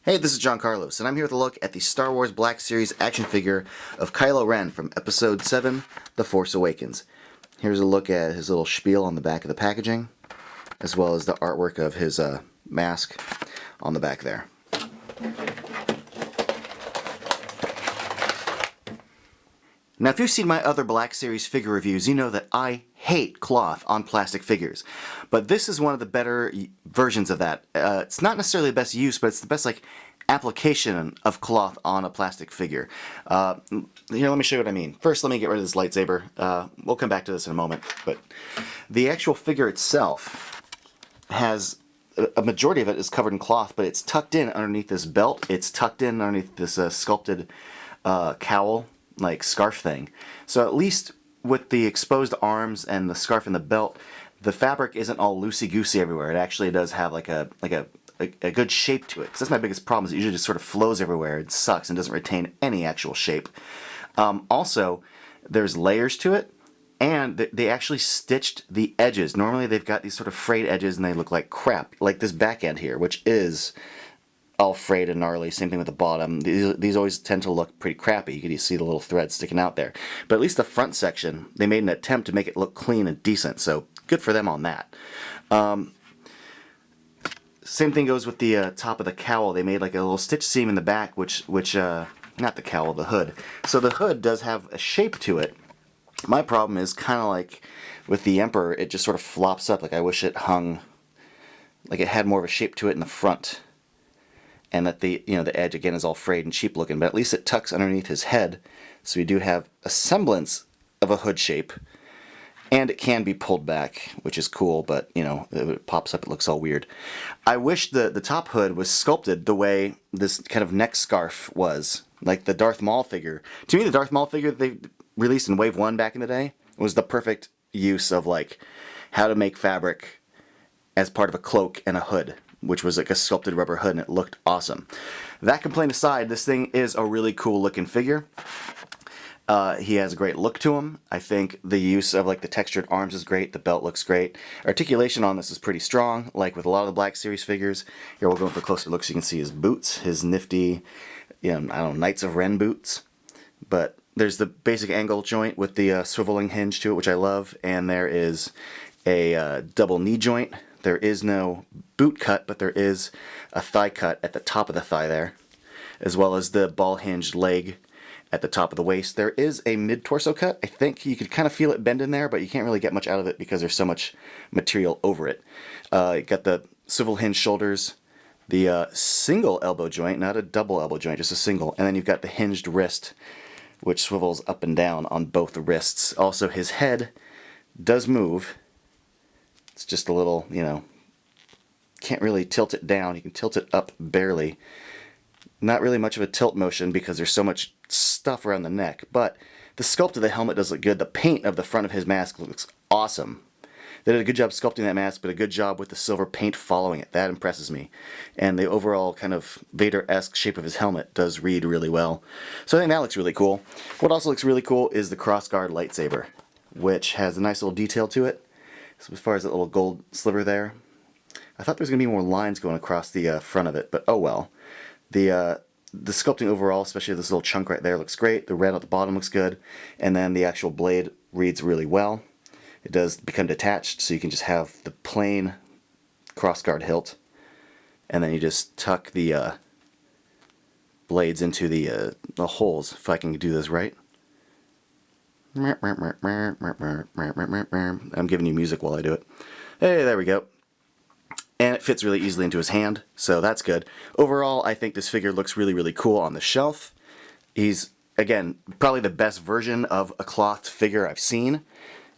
Hey, this is John Carlos, and I'm here with a look at the Star Wars Black Series action figure of Kylo Ren from Episode 7, The Force Awakens. Here's a look at his little spiel on the back of the packaging, as well as the artwork of his mask on the back there. Now, if you've seen my other Black Series figure reviews, you know that I hate cloth on plastic figures. But this is one of the better versions of that. It's not necessarily the best use, but it's the best application of cloth on a plastic figure. Here, let me show you what I mean. First, let me get rid of this lightsaber. We'll come back to this in a moment. But the actual figure itself has a majority of it is covered in cloth, but it's tucked in underneath this belt. It's tucked in underneath this sculpted cowl like scarf thing. So at least with the exposed arms and the scarf and the belt, the fabric isn't all loosey-goosey everywhere. It actually does have like a good shape to it. Because that's my biggest problem, is it usually just sort of flows everywhere. It sucks and doesn't retain any actual shape. Also, there's layers to it, and they actually stitched the edges. Normally they've got these sort of frayed edges and they look like crap, like this back end here, which is all frayed and gnarly. Same thing with the bottom. These always tend to look pretty crappy. You can see the little threads sticking out there. But at least the front section, they made an attempt to make it look clean and decent, so good for them on that. Same thing goes with the top of the cowl. They made like a little stitch seam in the back, which not the cowl, the hood. So the hood does have a shape to it. My problem is kind of like with the Emperor, it just sort of flops up. Like I wish it hung, like it had more of a shape to it in the front. And that the edge again is all frayed and cheap looking, but at least it tucks underneath his head, so we do have a semblance of a hood shape, and it can be pulled back, which is cool. But it pops up, it looks all weird. I wish the top hood was sculpted the way this kind of neck scarf was, like the Darth Maul figure. To me, the Darth Maul figure they released in Wave 1 back in the day was the perfect use of like how to make fabric as part of a cloak and a hood, which was like a sculpted rubber hood, and it looked awesome. That complaint aside, this thing is a really cool looking figure. He has a great look to him. I think the use of like the textured arms is great. The belt looks great. Articulation on this is pretty strong, like with a lot of the Black Series figures. Here we'll go for a closer look so you can see his boots, his nifty, I don't know, Knights of Ren boots. But there's the basic angle joint with the swiveling hinge to it, which I love, and there is a double knee joint. There is no boot cut, but there is a thigh cut at the top of the thigh there, as well as the ball-hinged leg at the top of the waist. There is a mid-torso cut. I think you could kind of feel it bend in there, but you can't really get much out of it because there's so much material over it. You got the swivel hinge shoulders, the single elbow joint, not a double elbow joint, just a single, and then you've got the hinged wrist, which swivels up and down on both the wrists. Also, his head does move. It's just a little, can't really tilt it down. You can tilt it up barely. Not really much of a tilt motion because there's so much stuff around the neck, but the sculpt of the helmet does look good. The paint of the front of his mask looks awesome. They did a good job sculpting that mask, but a good job with the silver paint following it. That impresses me. And the overall kind of Vader-esque shape of his helmet does read really well. So I think that looks really cool. What also looks really cool is the crossguard lightsaber, which has a nice little detail to it. So as far as that little gold sliver there, I thought there was going to be more lines going across the front of it, but oh well. The sculpting overall, especially this little chunk right there, looks great. The red at the bottom looks good, and then the actual blade reads really well. It does become detached, so you can just have the plain crossguard hilt, and then you just tuck the blades into the holes, if I can do this right. I'm giving you music while I do it. Hey, there we go. And it fits really easily into his hand, so that's good. Overall, I think this figure looks really, really cool on the shelf. He's, again, probably the best version of a clothed figure I've seen.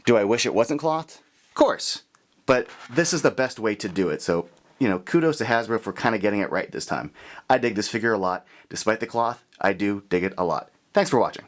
Do I wish it wasn't clothed? Of course. But this is the best way to do it, so, kudos to Hasbro for kind of getting it right this time. I dig this figure a lot. Despite the cloth, I do dig it a lot. Thanks for watching.